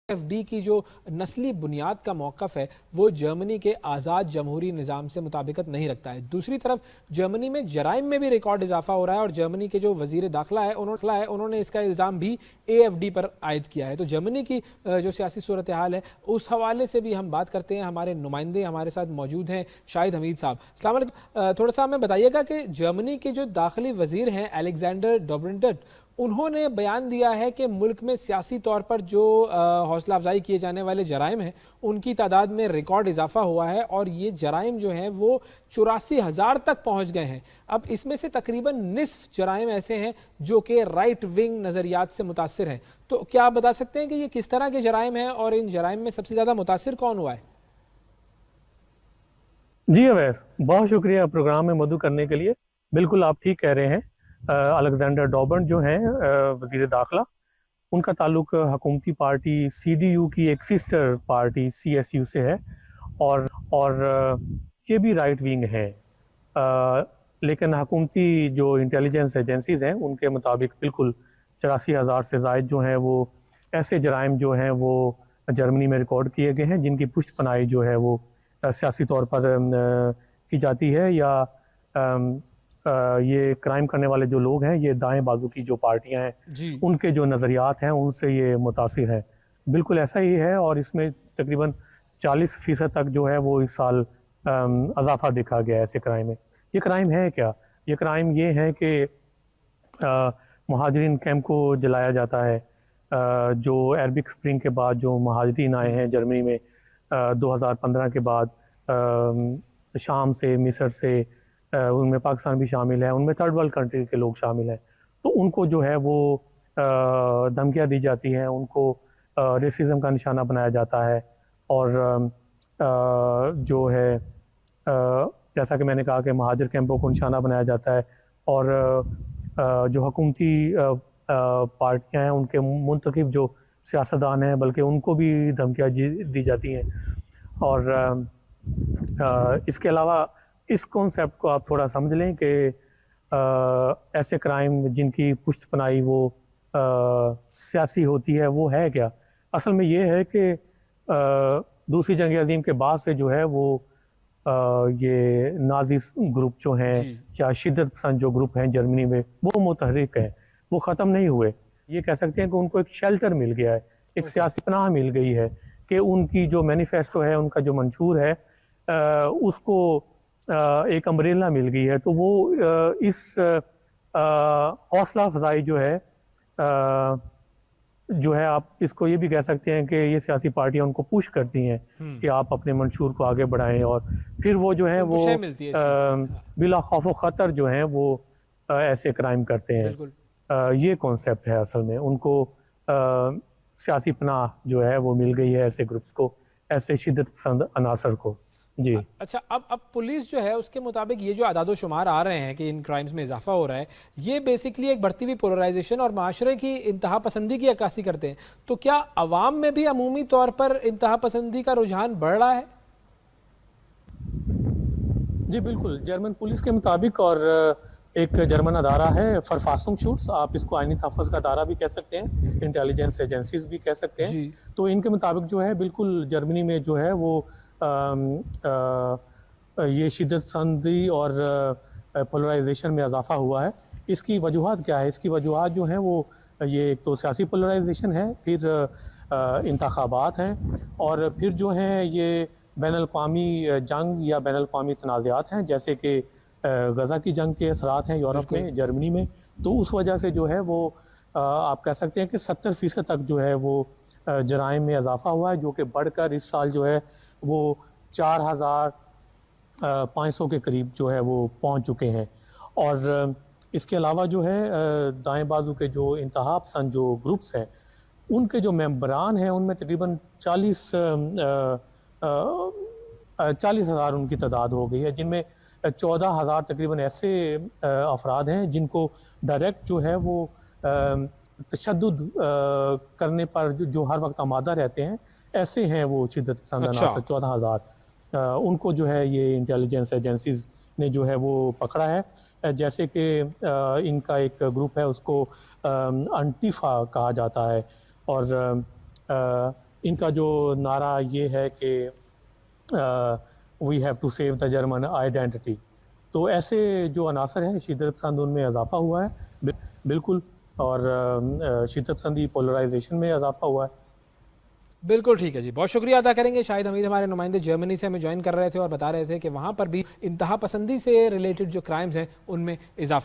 FD की जो नस्ली बुनियाद का मौक़िफ़ है वो जर्मनी के आज़ाद जमहूरी निज़ाम से मुताबिकत नहीं रखता है। दूसरी तरफ जर्मनी में जराइम में भी रिकॉर्ड इजाफा हो रहा है और जर्मनी के जो वज़ीर दाखिला है उन्होंने इसका इल्ज़ाम भी एएफडी पर आयद किया है। तो जर्मनी की जो सियासी सूरत हाल है उस हवाले से भी हम बात करते हैं। हमारे नुमाइंदे हमारे साथ मौजूद हैं, शाहिद हमीद साहब। अस्सलाम वालेकुम। थोड़ा सा हमें बताइएगा कि जर्मनी के जो दाखिली वज़ीर हैं अलेक्जेंडर डोब्रिंडट, उन्होंने बयान दिया है कि मुल्क में सियासी तौर पर जो हौसला अफजाई किए जाने वाले जराइम हैं उनकी तादाद में रिकॉर्ड इजाफा हुआ है और ये जराइम जो हैं वो 84,000 तक पहुंच गए हैं। अब इसमें से तकरीबन निस्फ जराइम ऐसे हैं जो कि राइट विंग नज़रियात से मुतासिर हैं। तो क्या आप बता सकते हैं कि ये किस तरह के जराइम हैं और इन जराइम में सबसे ज़्यादा मुतासिर कौन हुआ है? जी अवैस, बहुत शुक्रिया प्रोग्राम में मदु करने के लिए। बिल्कुल आप ठीक कह रहे हैं। अलेक्जेंडर डोबर्न जो हैं वज़ीर दाखिला, उनका ताल्लुक हुकूमती पार्टी सीडीयू की एक सिस्टर पार्टी सीएसयू से है और ये भी राइट विंग है। लेकिन हुकूमती जो इंटेलिजेंस एजेंसीज़ हैं उनके मुताबिक बिल्कुल 84,000 से ज़ायद जो हैं वो ऐसे जराइम जो हैं वो जर्मनी में रिकॉर्ड किए गए हैं जिनकी पुष्ट पनाही जो है वो सियासी तौर पर की जाती है या ये क्राइम करने वाले जो लोग हैं ये दाएं बाजू की जो पार्टियां हैं उनके जो नज़रियात हैं उनसे ये मुतासिर है। बिल्कुल ऐसा ही है और इसमें तकरीबन 40% तक जो है वो इस साल इजाफा देखा गया है ऐसे क्राइम में। ये क्राइम है क्या? ये क्राइम ये है कि महाजरीन कैंप को जलाया जाता है। जो अरबिक स्प्रिंग के बाद जो महाजरीन आए हैं जर्मनी में 2015 के बाद शाम से, मिस्र से, उनमें पाकिस्तान भी शामिल है, उनमें थर्ड वर्ल्ड कंट्री के लोग शामिल हैं। तो उनको जो है वो धमकियाँ दी जाती हैं, उनको रेसिज्म का निशाना बनाया जाता है और जो है जैसा कि मैंने कहा कि महाजर कैंपों को निशाना बनाया जाता है और जो हुकूमती पार्टियाँ हैं उनके मुंतखब जो सियासतदान हैं बल्कि उनको भी धमकियाँ दी जाती हैं। और इसके अलावा इस कॉन्सेप्ट को आप थोड़ा समझ लें कि ऐसे क्राइम जिनकी पुष्ट पनाही वो सियासी होती है वो है क्या? असल में ये है कि दूसरी जंग अज़ीम के बाद से जो है वो ये नाजी ग्रुप जो हैं या शिद्दत पसंद जो ग्रुप हैं जर्मनी में वो मुतहरिक हैं, वो ख़त्म नहीं हुए। ये कह सकते हैं कि उनको एक शेल्टर मिल गया है, एक सियासी पनाह मिल गई है कि उनकी जो मैनिफेस्टो है, उनका जो मंशूर है उसको एक अम्ब्रेला मिल गई है। तो वो इस हौसला अफजाई जो है आप इसको ये भी कह सकते हैं कि ये सियासी पार्टियां उनको पुश करती हैं कि आप अपने मंशूर को आगे बढ़ाएं और फिर वो जो है वो बिला खौफ ख़तर जो है वो ऐसे क्राइम करते हैं। ये कॉन्सेप्ट है असल में। उनको सियासी पनाह जो है वो मिल गई है ऐसे ग्रुप्स को, ऐसे शिद्दत पसंद अनासर को। जी अच्छा, अब पुलिस जो है उसके मुताबिक ये जो आदादो शुमार आ रहे हैं कि इन क्राइम्स में इजाफा हो रहा है, ये बेसिकली एक बढ़ती हुई पोलराइजेशन और माशरे की इंतहा पसंदी की अक्कासी करते हैं। तो क्या अवाम में भी अमूमी तौर पर इंतहा पसंदी का रुझान बढ़ रहा है? जी बिल्कुल। जर्मन पुलिस के मुताबिक और एक जर्मन अदारा है फरफासुंग शूट्स, आप इसको आइनी तहफ़्फ़ुज़ का अदारा भी कह सकते हैं, इंटेलिजेंस एजेंसीज भी कह सकते हैं। तो इनके मुताबिक जो है बिल्कुल जर्मनी में जो है वो ये शिद्दत पसंदी और पोलराइजेशन में इजाफा हुआ है। इसकी वजूहात क्या है? इसकी वजूहात जो हैं वो ये एक तो सियासी पोलराइजेशन है, फिर इंतखाबात हैं और फिर जो हैं ये बैनुल-अक़वामी जंग या बैनुल-अक़वामी तनाज़ात हैं, जैसे कि गज़ा की जंग के असरात हैं यूरोप में, जर्मनी में। तो उस वजह से जो है वो आप कह सकते हैं कि 70% तक जो है वो जराइम में इजाफा हुआ है, जो कि बढ़कर इस साल जो है वो 4,500 के करीब जो है वो पहुंच चुके हैं। और इसके अलावा जो है दाएं बाजू के जो इंतहा पसंद जो ग्रुप्स हैं उनके जो मेंबरान हैं उनमें तकरीबन 40,000 उनकी तादाद हो गई है, जिनमें 14,000 तकरीबन ऐसे अफराद हैं जिनको डायरेक्ट जो है वो तशद्दुद करने पर जो हर वक्त आमादा रहते हैं, ऐसे हैं वो शिद्दत पसंद अनासर 14,000। उनको जो है ये इंटेलिजेंस एजेंसीज ने जो है वो पकड़ा है। जैसे कि इनका एक ग्रुप है उसको अंटीफा कहा जाता है और इनका जो नारा ये है कि we have to save the German identity. तो ऐसे जो अनासर हैं शिद्दत पसंद उनमें इजाफा हुआ है बिल्कुल, और शिद्दत पसंदी पोलराइजेशन में इजाफा हुआ है। बिल्कुल ठीक है जी, बहुत शुक्रिया अदा करेंगे। शाहिद हमीद हमारे नुमाइंदे जर्मनी से हमें ज्वाइन कर रहे थे और बता रहे थे कि वहाँ पर भी इंतहा पसंदी से रिलेटेड जो क्राइम्स हैं उनमें इजाफा